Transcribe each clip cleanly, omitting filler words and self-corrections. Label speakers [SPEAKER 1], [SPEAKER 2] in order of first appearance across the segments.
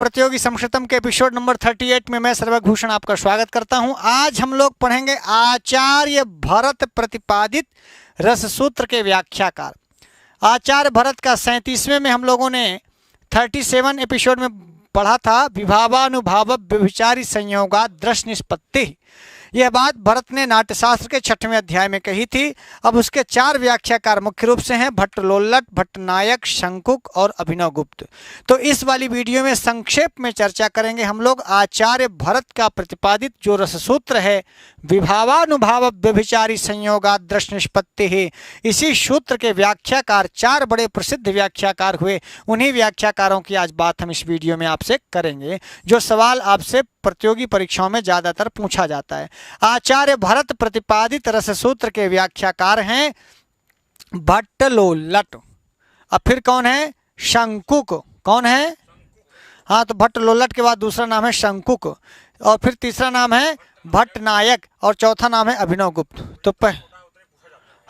[SPEAKER 1] प्रतियोगी संस्कृतम के episode number 38 में मैं सर्वभूषण आपका स्वागत करता हूं। आज हम लोग पढ़ेंगे आचार्य भरत प्रतिपादित रस सूत्र के व्याख्याकार। आचार्य भरत का 37वें में हम लोगों ने 37 एपिसोड में पढ़ा था विभावानुभाव व्यभिचारी संयोगात् दृश्य निष्पत्ति। यह बात भरत ने नाट्यशास्त्र के 6वें अध्याय में कही थी। अब उसके 4 व्याख्याकार मुख्य रूप से हैं भट्टलोल्लट, भट्टनायक, शंकुक और अभिनवगुप्त। तो इस वाली वीडियो में संक्षेप में चर्चा करेंगे हम लोग आचार्य भरत का प्रतिपादित जो रससूत्र है विभावानुभाव व्यभिचारी संयोगात् दृश्य निष्पत्ति है। इसी सूत्र के व्याख्याकार 4 बड़े प्रसिद्ध व्याख्याकार हुए। उन्हीं व्याख्याकारों की आज बात हम इस वीडियो में आपसे करेंगे, जो सवाल आपसे प्रतियोगी परीक्षाओं में ज्यादातर पूछा जाता है। आचार्य भरत प्रतिपादित रससूत्र के व्याख्याकार हैं भट्टलोल्लट। अब फिर कौन है? शंकुक। कौन है? हाँ, तो भट्टलोल्लट के बाद दूसरा नाम है शंकुक, और फिर तीसरा नाम है भट्टनायक, और चौथा नाम है अभिनवगुप्त। तो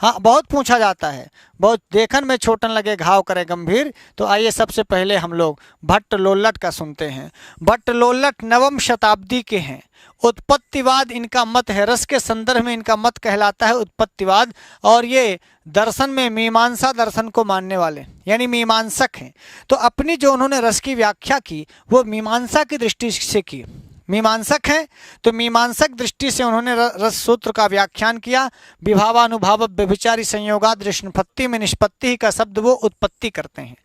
[SPEAKER 1] हाँ, बहुत पूछा जाता है, बहुत देखन में छोटन लगे घाव करे गंभीर। तो आइए सबसे पहले हम लोग भट्टलोल्लट का सुनते हैं। भट्टलोल्लट 9वीं शताब्दी के हैं। उत्पत्तिवाद इनका मत है। रस के संदर्भ में इनका मत कहलाता है उत्पत्तिवाद, और ये दर्शन में मीमांसा दर्शन को मानने वाले यानी मीमांसक हैं। तो अपनी जो उन्होंने रस की व्याख्या की वो मीमांसा की दृष्टि से की। मीमांसक हैं तो मीमांसक दृष्टि से उन्होंने रस सूत्र का व्याख्यान किया। विभावानुभाव व्यभिचारी संयोगात् दृश्य निष्पत्ति में निष्पत्ति का शब्द वो उत्पत्ति करते हैं,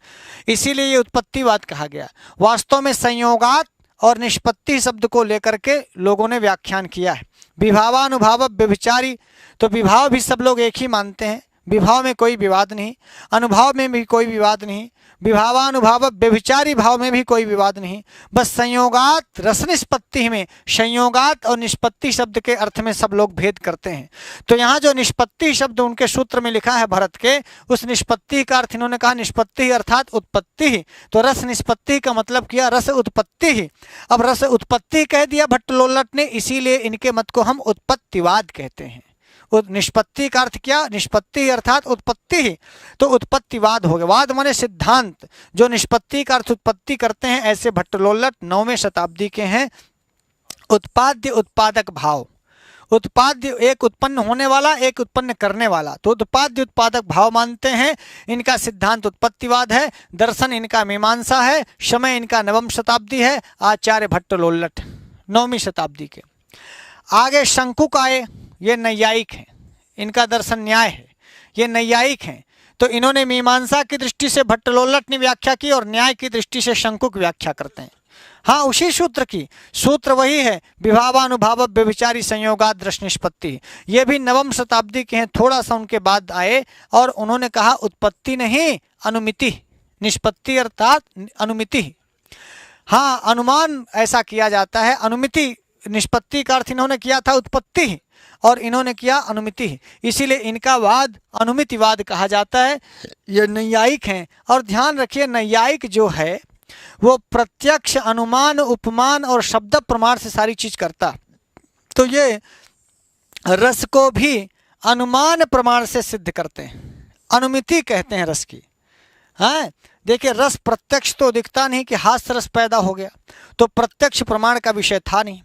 [SPEAKER 1] इसीलिए ये उत्पत्तिवाद कहा गया। वास्तव में संयोगात् और निष्पत्ति शब्द को लेकर के लोगों ने व्याख्यान किया है। विभावानुभाव व्यभिचारी, तो विभाव भी सब लोग एक ही मानते हैं, विभाव में कोई विवाद नहीं, अनुभाव में भी कोई विवाद नहीं, विभावानुभाव व्यभिचारी भाव में भी कोई विवाद नहीं। बस संयोगात् रस निष्पत्ति में संयोगात् और निष्पत्ति शब्द के अर्थ में सब लोग भेद करते हैं। तो यहाँ जो निष्पत्ति शब्द उनके सूत्र में लिखा है भरत के, उस निष्पत्ति का अर्थ इन्होंने कहा निष्पत्ति अर्थात उत्पत्ति। तो रस निष्पत्ति का मतलब किया रस उत्पत्ति। अब रस उत्पत्ति कह दिया भट्टलोल्लट ने, इसीलिए इनके मत को हम उत्पत्तिवाद कहते हैं। निष्पत्ति का अर्थ क्या? निष्पत्ति अर्थात उत्पत्ति, तो उत्पत्तिवाद हो गया। वाद माने सिद्धांत, जो निष्पत्ति का अर्थ उत्पत्ति करते हैं। ऐसे भट्टलोल्लट 9वीं शताब्दी के हैं। उत्पाद्य उत्पादक भाव, उत्पाद्य एक उत्पन्न होने वाला, एक उत्पन्न करने वाला, तो उत्पाद्य उत्पादक भाव मानते हैं। इनका सिद्धांत उत्पत्तिवाद है, दर्शन इनका मीमांसा है, समय इनका 9वीं शताब्दी है। आचार्य भट्टलोल्लट 9वीं शताब्दी के। आगे शंकुक आए, ये नैयायिक हैं, इनका दर्शन न्याय है, ये नैयायिक हैं। तो इन्होंने मीमांसा की दृष्टि से भट्टलोल्लट ने व्याख्या की और न्याय की दृष्टि से शंकुक व्याख्या करते हैं। हाँ, उसी सूत्र की, सूत्र वही है विभावानुभाव व्यभिचारी संयोगात् दृश्य निष्पत्ति। ये भी 9वीं शताब्दी के हैं, थोड़ा सा उनके बाद आए, और उन्होंने कहा उत्पत्ति नहीं अनुमिति, निष्पत्ति अर्थात अनुमिति। हाँ, अनुमान ऐसा किया जाता है। अनुमिति, निष्पत्ति का अर्थ इन्होंने किया था उत्पत्ति और इन्होंने किया अनुमिति, इसीलिए इनका वाद अनुमितिवाद कहा जाता है। ये नैयायिक हैं। और ध्यान रखिए, नैयायिक जो है वो प्रत्यक्ष अनुमान उपमान और शब्द प्रमाण से सारी चीज करता। तो ये रस को भी अनुमान प्रमाण से सिद्ध करते हैं, अनुमिति कहते हैं रस की। हाँ, देखिए, रस प्रत्यक्ष तो दिखता नहीं कि हास्य रस पैदा हो गया, तो प्रत्यक्ष प्रमाण का विषय था नहीं।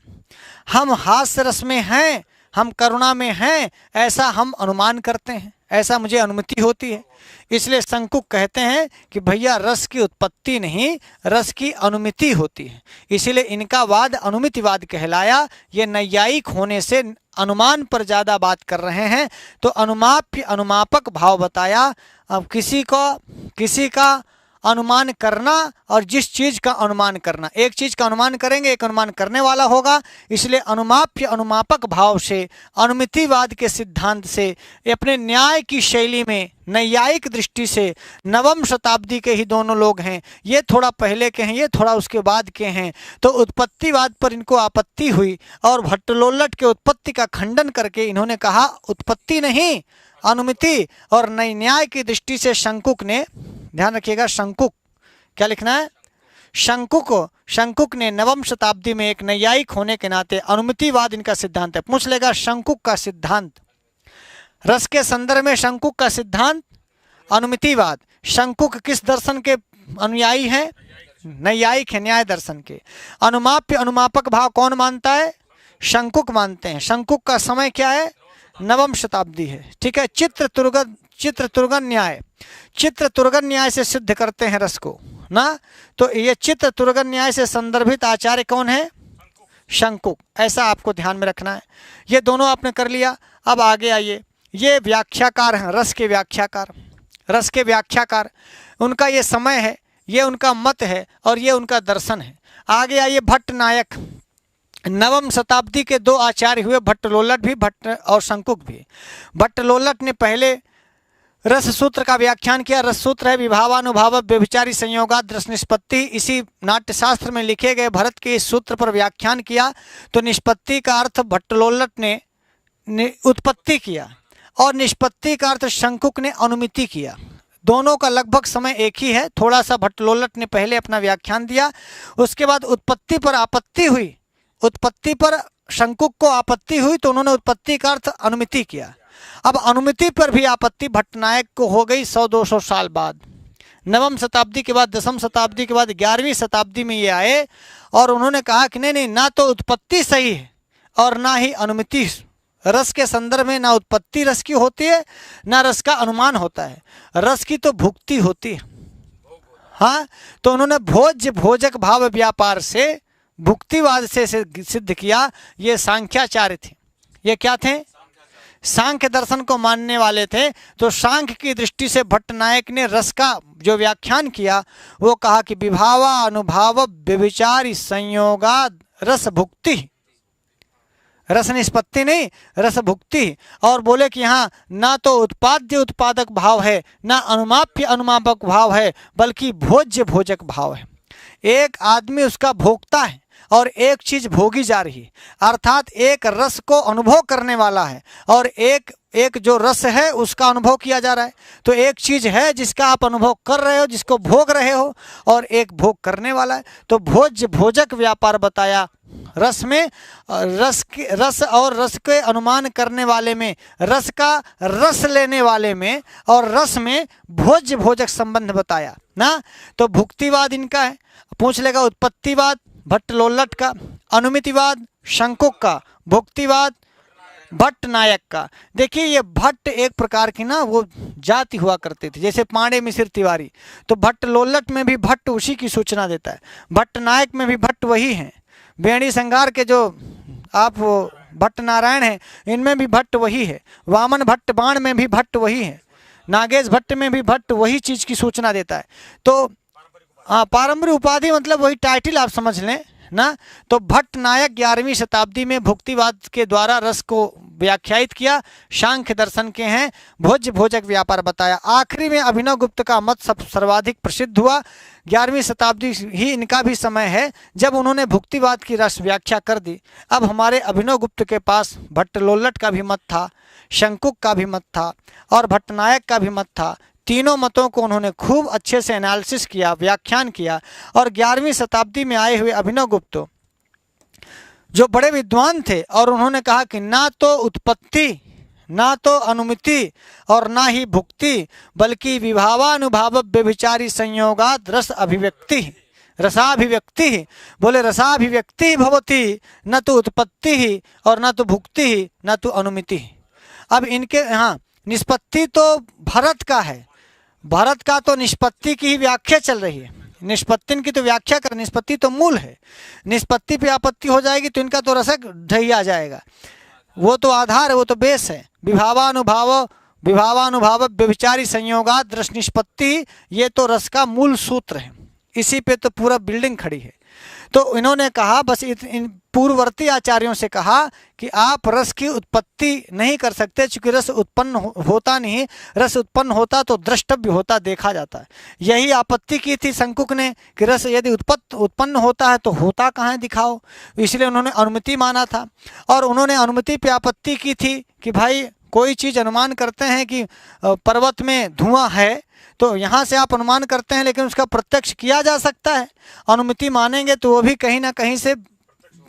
[SPEAKER 1] हम हास्य रस में हैं, हम करुणा में हैं, ऐसा हम अनुमान करते हैं, ऐसा मुझे अनुमति होती है। इसलिए शंकुक कहते हैं कि भैया रस की उत्पत्ति नहीं, रस की अनुमिति होती है। इसीलिए इनका वाद अनुमितिवाद कहलाया। ये नैयायिक होने से अनुमान पर ज़्यादा बात कर रहे हैं। तो अनुमाप्य अनुमापक भाव बताया। अब किसी का अनुमान करना और जिस चीज का अनुमान करना, एक चीज का अनुमान करेंगे, एक अनुमान करने वाला होगा। इसलिए अनुमाप्य अनुमापक भाव से, अनुमितिवाद के सिद्धांत से, अपने न्याय की शैली में नैयायिक दृष्टि से 9वीं शताब्दी के ही दोनों लोग हैं। ये थोड़ा पहले के हैं, ये थोड़ा उसके बाद के हैं। तो उत्पत्तिवाद पर इनको आपत्ति हुई और भट्टलोल्लट के उत्पत्ति का खंडन करके इन्होंने कहा उत्पत्ति नहीं अनुमिति। और नई न्याय की दृष्टि से शंकुक ने, ध्यान रखिएगा, शंकुक क्या लिखना है? शंकुक ने 9वीं शताब्दी में एक नैयायिक होने के नाते अनुमितिवाद इनका सिद्धांत है। पूछ लेगा शंकुक का सिद्धांत, रस के संदर्भ में शंकुक का सिद्धांत अनुमितिवाद। शंकुक किस दर्शन के अनुयायी हैं? नैयायिक है, न्याय दर्शन के। अनुमाप्य अनुमापक भाव कौन मानता है? शंकुक मानते हैं। शंकुक का समय क्या है? नवम शताब्दी है। ठीक है। चित्रतुर्गन न्याय, चित्रतुर्गन न्याय से सिद्ध करते हैं रस को ना। तो ये चित्रतुर्गन न्याय से संदर्भित आचार्य कौन है? शंकुक। ऐसा आपको ध्यान में रखना है। ये दोनों आपने कर लिया। अब आगे आइए, ये व्याख्याकार हैं, रस के व्याख्याकार। रस के व्याख्याकार, उनका ये समय है, ये उनका मत है और ये उनका दर्शन है। आगे आइए, भट्ट नायक। नवम शताब्दी के दो आचार्य हुए, भट्टलोलट भी, भट्ट और शंकुक भी। भट्टलोलट ने पहले रस सूत्र का व्याख्यान किया। रस सूत्र है विभावानुभाव व्यभिचारी संयोगाद रस निष्पत्ति। इसी नाट्यशास्त्र में लिखे गए भरत के इस सूत्र पर व्याख्यान किया। तो निष्पत्ति का अर्थ भट्टलोलट ने उत्पत्ति किया और निष्पत्ति का अर्थ शंकुक ने अनुमिति किया। दोनों का लगभग समय एक ही है। थोड़ा सा भट्टलोलट ने पहले अपना व्याख्यान दिया, उसके बाद उत्पत्ति पर आपत्ति हुई, उत्पत्ति पर शंकुक को आपत्ति हुई तो उन्होंने उत्पत्ति का अर्थ अनुमिति किया। अब अनुमिति पर भी आपत्ति भट्टनायक को हो गई 100-200 साल बाद। नवम शताब्दी के बाद, दसम शताब्दी के बाद 11वीं शताब्दी में ये आए और उन्होंने कहा कि नहीं, ना तो उत्पत्ति सही है और ना ही अनुमिति। रस के संदर्भ में ना उत्पत्ति रस की होती है, ना रस का अनुमान होता है। रस की तो भुक्ति होती है। हाँ, तो उन्होंने भोज्य भोजक भाव व्यापार से भुक्तिवाद से सिद्ध किया। ये सांख्याचार्य थे। ये क्या थे? सांख्य दर्शन को मानने वाले थे। तो सांख्य की दृष्टि से भट्टनायक ने रस का जो व्याख्यान किया वो कहा कि विभावा अनुभाव व्यभिचारी संयोगाद रस भुक्ति, रस निष्पत्ति नहीं, रस भुक्ति। और बोले कि यहाँ ना तो उत्पाद्य उत्पादक भाव है, ना अनुमाप्य अनुमापक भाव है, बल्कि भोज्य भोजक भाव है। एक आदमी उसका भोक्ता है और एक चीज भोगी जा रही है, अर्थात एक रस को अनुभव करने वाला है और एक जो रस है उसका अनुभव किया जा रहा है। तो एक चीज है जिसका आप अनुभव कर रहे हो, जिसको भोग रहे हो, और एक भोग करने वाला है। तो भोज्य भोजक व्यापार बताया रस में। रस और रस के अनुमान करने वाले में, रस का रस लेने वाले में, और रस में भोज्य भोजक संबंध बताया ना। तो भुक्तिवाद इनका है। पूछ लेगा उत्पत्तिवाद भट्टलोलट का, अनुमितिवाद शंकुक का, भुक्तिवाद भट्टनायक का। देखिए ये भट्ट एक प्रकार की ना वो जाति हुआ करती थी, जैसे पांडे मिसिर तिवारी। तो भट्टलोलट में भी भट्ट उसी की सूचना देता है, भट्टनायक में भी भट्ट वही है। बेणी संगार के जो आप वो भट्ट नारायण हैं, इनमें भी भट्ट वही है। वामन भट्ट बाण में भी भट्ट वही है। नागेश भट्ट में भी भट्ट वही चीज़ की सूचना देता है। तो हाँ, पारंपरिक उपाधि मतलब वही टाइटल आप समझ लें ना। तो भट्टनायक 11वीं शताब्दी में भुक्तिवाद के द्वारा रस को व्याख्यायित किया। सांख्य दर्शन के हैं, भोज्य भोजक व्यापार बताया। आखिरी में अभिनव गुप्त का मत सर्वाधिक प्रसिद्ध हुआ। 11वीं शताब्दी ही इनका भी समय है जब उन्होंने भुक्तिवाद की रस व्याख्या कर दी। अब हमारे अभिनव गुप्त के पास भट्टलोलट का भी मत था, शंकुक का भी मत था और भट्टनायक का भी मत था। तीनों मतों को उन्होंने खूब अच्छे से एनालिसिस किया, व्याख्यान किया। और 11वीं शताब्दी में आए हुए अभिनव गुप्त जो बड़े विद्वान थे, और उन्होंने कहा कि ना तो उत्पत्ति, ना तो अनुमिति और ना ही भुक्ति, बल्कि विभावानुभाव व्यभिचारी संयोगाद रस अभिव्यक्ति, रसाभिव्यक्ति। बोले रसाभिव्यक्ति भवति, न तो उत्पत्ति ही और न तो भुक्ति ही, न तो अनुमिति। अब इनके यहाँ निष्पत्ति तो भरत का है, भरत का तो निष्पत्ति की ही व्याख्या चल रही है। निष्पत्ति की तो व्याख्या कर, निष्पत्ति तो मूल है। निष्पत्ति पे आपत्ति हो जाएगी तो इनका तो रसक ढही आ जाएगा। वो तो आधार है, वो तो बेस है। विभावानुभाव व्यभिचारी संयोगाद रस निष्पत्ति, ये तो रस का मूल सूत्र है। इसी पे तो पूरा बिल्डिंग खड़ी है। तो इन्होंने कहा, बस इन पूर्ववर्ती आचार्यों से कहा कि आप रस की उत्पत्ति नहीं कर सकते, क्योंकि रस उत्पन्न होता नहीं। रस उत्पन्न होता तो द्रष्टव्य होता, देखा जाता है। यही आपत्ति की थी शंकुक ने कि रस यदि उत्पन्न होता है तो होता कहाँ है, दिखाओ। इसलिए उन्होंने अनुमिति माना था। और उन्होंने अनुमिति पे आपत्ति की थी कि भाई कोई चीज़ अनुमान करते हैं कि पर्वत में धुआं है, तो यहाँ से आप अनुमान करते हैं, लेकिन उसका प्रत्यक्ष किया जा सकता है। अनुमिति मानेंगे तो वो भी कहीं ना कहीं से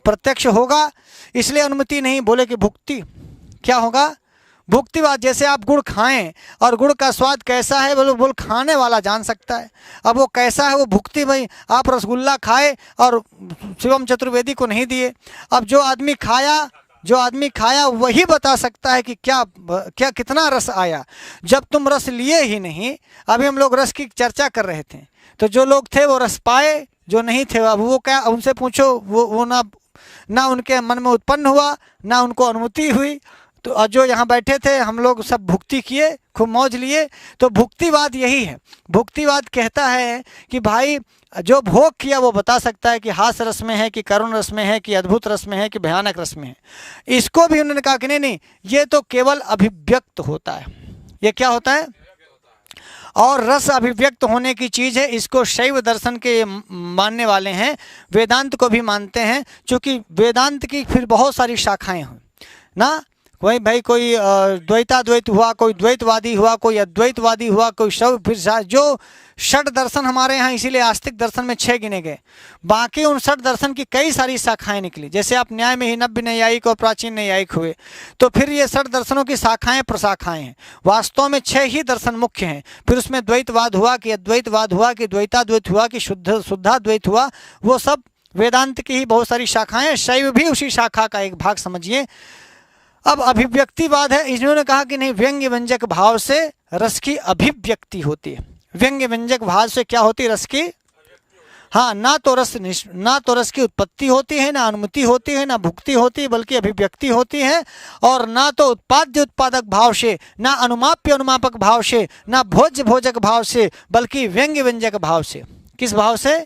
[SPEAKER 1] प्रत्यक्ष होगा, इसलिए अनुमिति नहीं। बोले कि भुक्ति क्या होगा, भुक्तिवाद, जैसे आप गुड़ खाएं और गुड़ का स्वाद कैसा है बोल खाने वाला जान सकता है। अब वो कैसा है वो भुक्ति, भाई आप रसगुल्ला खाए और शिवम चतुर्वेदी को नहीं दिए। अब जो आदमी खाया वही बता सकता है कि क्या कितना रस आया, जब तुम रस लिए ही नहीं। अभी हम लोग रस की चर्चा कर रहे थे, तो जो लोग थे वो रस पाए, जो नहीं थे अब वो क्या, उनसे पूछो वो ना उनके मन में उत्पन्न हुआ, ना उनको अनुभूति हुई। तो जो यहाँ बैठे थे हम लोग सब भुक्ति किए, खूब मौज लिए। तो भुक्तिवाद यही है। भुक्तिवाद कहता है कि भाई जो भोग किया वो बता सकता है कि हास्य रस में है, कि करुण रस में है, कि अद्भुत रस में है, कि भयानक रस में है। इसको भी उन्होंने कहा कि नहीं, ये तो केवल अभिव्यक्त होता है। ये क्या होता है? और रस अभिव्यक्त होने की चीज़ है। इसको शैव दर्शन के मानने वाले हैं, वेदांत को भी मानते हैं, क्योंकि वेदांत की फिर बहुत सारी शाखाएं हैं ना। कोई द्वैताद्वैत हुआ, कोई द्वैतवादी हुआ, कोई अद्वैतवादी हुआ, कोई शव, फिर जो षट दर्शन हमारे यहाँ, इसीलिए आस्तिक दर्शन में 6 गिने गए। बाकी उन षट दर्शन की कई सारी शाखाएं निकली। जैसे आप न्याय में ही नव्य न्यायिक और प्राचीन न्यायिक हुए, तो फिर ये षट दर्शनों की शाखाएं प्रशाखाएं हैं। वास्तव में 6 ही दर्शन मुख्य हैं। फिर उसमें द्वैतवाद हुआ, कि अद्वैतवाद हुआ, कि द्वैताद्वैत हुआ, कि शुद्धाद्वैत हुआ, वो सब वेदांत की ही बहुत सारी शाखाएं। शैव भी उसी शाखा का एक भाग समझिए। अब अभिव्यक्तिवाद है। इन्होंने कहा कि नहीं, व्यंग्य व्यंजक भाव से रस की अभिव्यक्ति होती है। व्यंग्य व्यंजक भाव से क्या होती है? रस की, हाँ, ना तो रस की उत्पत्ति होती है, ना अनुमति होती है, ना भुक्ति होती है, बल्कि अभिव्यक्ति होती है। और ना तो उत्पाद्य उत्पादक भाव से, ना अनुमाप्य अनुमापक भाव से, ना भोज्य भोजक भाव से, बल्कि व्यंग्य व्यंजक भाव से। किस भाव से?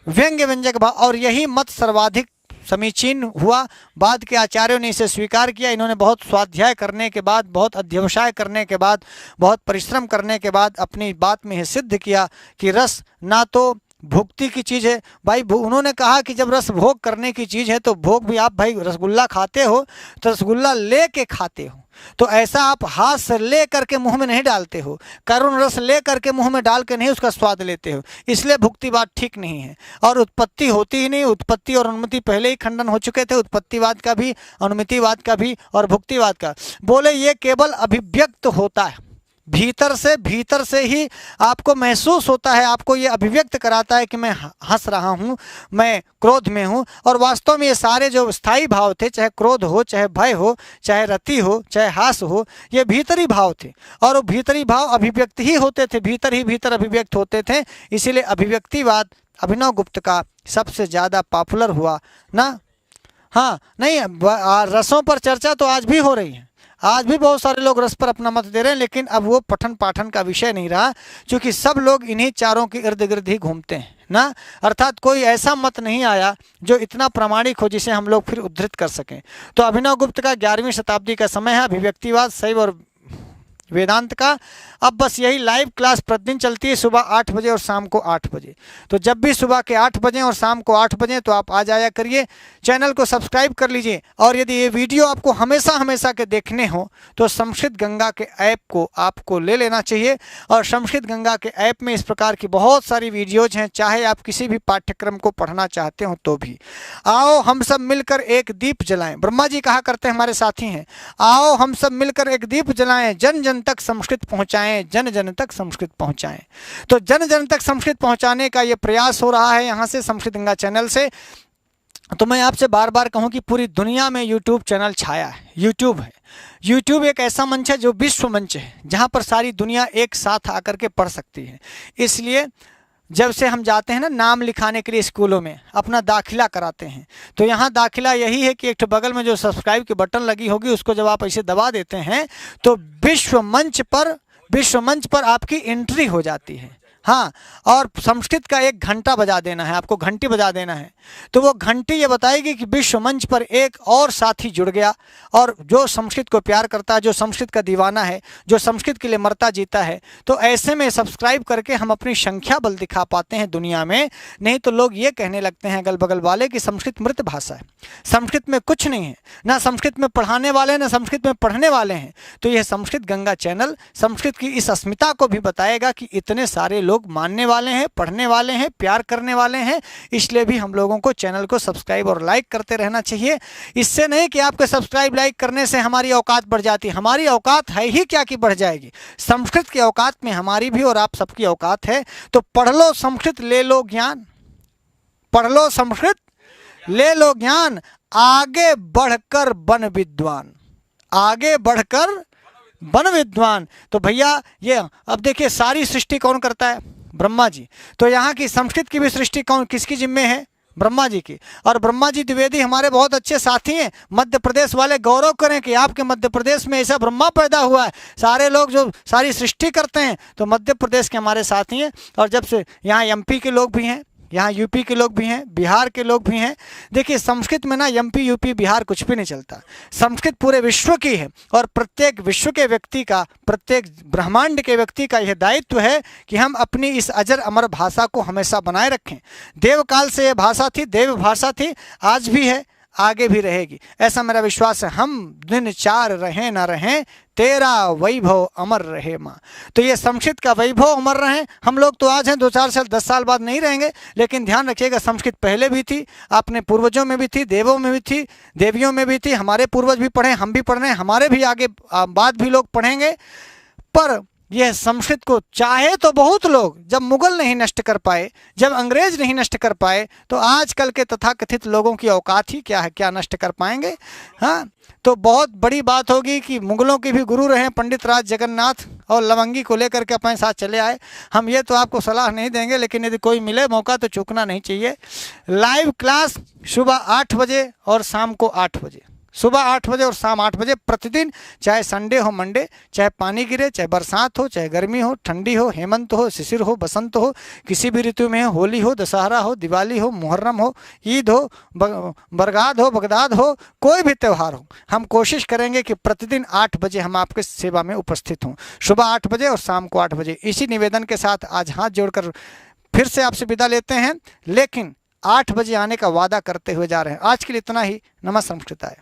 [SPEAKER 1] व्यंग्य व्यंजक भाव। और यही मत सर्वाधिक समीचीन हुआ। बाद के आचार्यों ने इसे स्वीकार किया। इन्होंने बहुत स्वाध्याय करने के बाद, बहुत अध्यवसाय करने के बाद, बहुत परिश्रम करने के बाद अपनी बात में यह सिद्ध किया कि रस ना तो भुक्ति की चीज़ है। भाई उन्होंने कहा कि जब रस भोग करने की चीज़ है तो भोग भी, आप भाई रसगुल्ला खाते हो तो रसगुल्ला ले के खाते हो, तो ऐसा आप हाथ से ले करके मुंह में नहीं डालते हो, करुण रस ले करके मुंह में डाल के नहीं उसका स्वाद लेते हो। इसलिए भुक्तिवाद ठीक नहीं है। और उत्पत्ति होती ही नहीं। उत्पत्ति और अनुमति पहले ही खंडन हो चुके थे, उत्पत्तिवाद का भी, अनुमतिवाद का भी और भुक्तिवाद का। बोले ये केवल अभिव्यक्त होता है, भीतर से ही आपको महसूस होता है, आपको ये अभिव्यक्त कराता है कि मैं हंस रहा हूँ, मैं क्रोध में हूँ। और वास्तव में ये सारे जो स्थायी भाव थे, चाहे क्रोध हो, चाहे भय हो, चाहे रति हो, चाहे हास हो, ये भीतरी भाव थे। और वो भीतरी भाव अभिव्यक्त ही होते थे, भीतर ही भीतर अभिव्यक्त होते थे। इसीलिए अभिव्यक्तिवाद अभिनव गुप्त का सबसे ज़्यादा पॉपुलर हुआ ना। हाँ, नहीं, रसों पर चर्चा तो आज भी हो रही है, आज भी बहुत सारे लोग रस पर अपना मत दे रहे हैं, लेकिन अब वो पठन पाठन का विषय नहीं रहा, क्योंकि सब लोग इन्हीं चारों के इर्द गिर्द ही घूमते हैं ना। अर्थात कोई ऐसा मत नहीं आया जो इतना प्रामाणिक हो जिसे हम लोग फिर उद्धृत कर सकें। तो अभिनव गुप्त का 11वीं शताब्दी का समय है, अभिव्यक्तिवाद, शैव और वेदांत का। अब बस यही लाइव क्लास प्रतिदिन चलती है, सुबह 8 बजे और शाम को 8 बजे। तो जब भी सुबह के 8 बजे और शाम को 8 बजे तो आप आ जाया करिए। चैनल को सब्सक्राइब कर लीजिए। और यदि ये वीडियो आपको हमेशा के देखने हो तो संस्कृत गंगा के ऐप को आपको ले लेना चाहिए। और संस्कृत गंगा के ऐप में इस प्रकार की बहुत सारी वीडियोज हैं, चाहे आप किसी भी पाठ्यक्रम को पढ़ना चाहते हो तो भी। आओ हम सब मिलकर एक दीप जलाएं। ब्रह्मा जी कहा करते हैं, हमारे साथी हैं, आओ हम सब मिलकर एक दीप जलाएं, जन जन तक संस्कृत पहुंचाएं, जन जन तक संस्कृत पहुंचाएं। तो जन जन तक संस्कृत पहुंचाने का ये प्रयास हो रहा है यहाँ से, संस्कृत गंगा चैनल से। तो मैं आपसे बार बार कहूँ कि पूरी दुनिया में यूट्यूब चैनल छाया है, यूट्यूब है। यूट्यूब एक ऐसा मंच है जो विश्व मंच है, जहाँ पर सारी दुनिया एक साथ आकर के पढ़ सकती है। इसलिए जब से हम जाते हैं ना नाम लिखाने के लिए स्कूलों में, अपना दाखिला कराते हैं, तो यहाँ दाखिला यही है कि एक तो बगल में जो सब्सक्राइब की बटन लगी होगी उसको जब आप ऐसे दबा देते हैं तो विश्व मंच पर आपकी एंट्री हो जाती है। हाँ, और संस्कृत का एक घंटा बजा देना है, आपको घंटी बजा देना है। तो वो घंटी ये बताएगी कि विश्व मंच पर एक और साथी जुड़ गया, और जो संस्कृत को प्यार करता है, जो संस्कृत का दीवाना है, जो संस्कृत के लिए मरता जीता है। तो ऐसे में सब्सक्राइब करके हम अपनी संख्या बल दिखा पाते हैं दुनिया में। नहीं तो लोग ये कहने लगते हैं अगल बगल वाले कि संस्कृत मृत भाषा है, संस्कृत में कुछ नहीं है, ना संस्कृत में पढ़ाने वाले ना संस्कृत में पढ़ने वाले हैं। तो यह संस्कृत गंगा चैनल संस्कृत की इस अस्मिता को भी बताएगा कि इतने सारे लोग मानने वाले हैं, पढ़ने वाले हैं, प्यार करने वाले हैं। इसलिए भी हम लोगों को चैनल को सब्सक्राइब और लाइक करते रहना चाहिए। इससे नहीं कि आपके सब्सक्राइब लाइक करने से हमारी औकात बढ़ जाती है, हमारी औकात है ही क्या कि बढ़ जाएगी। संस्कृत की औकात में हमारी भी और आप सबकी औकात है। तो पढ़ लो संस्कृत, ले लो ज्ञान, पढ़ लो संस्कृत, ले लो ज्ञान, आगे बढ़कर बन विद्वान, आगे बढ़कर बन विद्वान। तो भैया ये अब देखिए सारी सृष्टि कौन करता है? ब्रह्मा जी। तो यहाँ की संस्कृत की भी सृष्टि कौन, किसकी जिम्मे है? ब्रह्मा जी की। और ब्रह्मा जी द्विवेदी हमारे बहुत अच्छे साथी हैं। मध्य प्रदेश वाले गौरव करें कि आपके मध्य प्रदेश में ऐसा ब्रह्मा पैदा हुआ है। सारे लोग जो सारी सृष्टि करते हैं तो मध्य प्रदेश के हमारे साथी हैं। और जब से यहाँ एमपी के लोग भी हैं, यहाँ यूपी के लोग भी हैं, बिहार के लोग भी हैं। देखिए संस्कृत में ना एमपी यूपी बिहार कुछ भी नहीं चलता। संस्कृत पूरे विश्व की है और प्रत्येक विश्व के व्यक्ति का, प्रत्येक ब्रह्मांड के व्यक्ति का यह दायित्व है कि हम अपनी इस अजर अमर भाषा को हमेशा बनाए रखें। देवकाल से यह भाषा थी, देव भाषा थी, आज भी है, आगे भी रहेगी, ऐसा मेरा विश्वास है। हम दिन चार रहें न रहें, तेरा वैभव अमर रहे माँ। तो ये संस्कृत का वैभव अमर रहे। हम लोग तो आज हैं, 2-4 साल 10 साल बाद नहीं रहेंगे, लेकिन ध्यान रखिएगा संस्कृत पहले भी थी, अपने पूर्वजों में भी थी, देवों में भी थी, देवियों में भी थी। हमारे पूर्वज भी पढ़े, हम भी पढ़ रहे हैं, हमारे भी आगे बाद भी लोग पढ़ेंगे। पर यह संस्कृत को चाहे तो बहुत लोग, जब मुगल नहीं नष्ट कर पाए, जब अंग्रेज नहीं नष्ट कर पाए, तो आजकल के तथाकथित लोगों की औकात ही क्या है, क्या नष्ट कर पाएंगे? हाँ, तो बहुत बड़ी बात होगी कि मुगलों के भी गुरु रहे पंडित राज जगन्नाथ और लवंगी को लेकर के अपने साथ चले आए। हम ये तो आपको सलाह नहीं देंगे, लेकिन यदि कोई मिले मौका तो चूकना नहीं चाहिए। लाइव क्लास सुबह 8 बजे और शाम को 8 बजे, सुबह 8 बजे और शाम 8 बजे प्रतिदिन, चाहे संडे हो मंडे, चाहे पानी गिरे, चाहे बरसात हो, चाहे गर्मी हो, ठंडी हो, हेमंत हो, शिशिर हो, बसंत हो, किसी भी ऋतु में हो, होली हो, दशहरा हो, दिवाली हो, मुहर्रम हो, ईद हो, बरगाद हो, बगदाद हो, कोई भी त्यौहार हो, हम कोशिश करेंगे कि प्रतिदिन 8 बजे हम आपके सेवा में उपस्थित हों, सुबह 8 बजे और शाम को 8 बजे। इसी निवेदन के साथ आज हाथ जोड़कर फिर से आपसे विदा लेते हैं, लेकिन 8 बजे आने का वादा करते हुए जा रहे हैं। आज के लिए इतना ही। नमः संस्कृताय।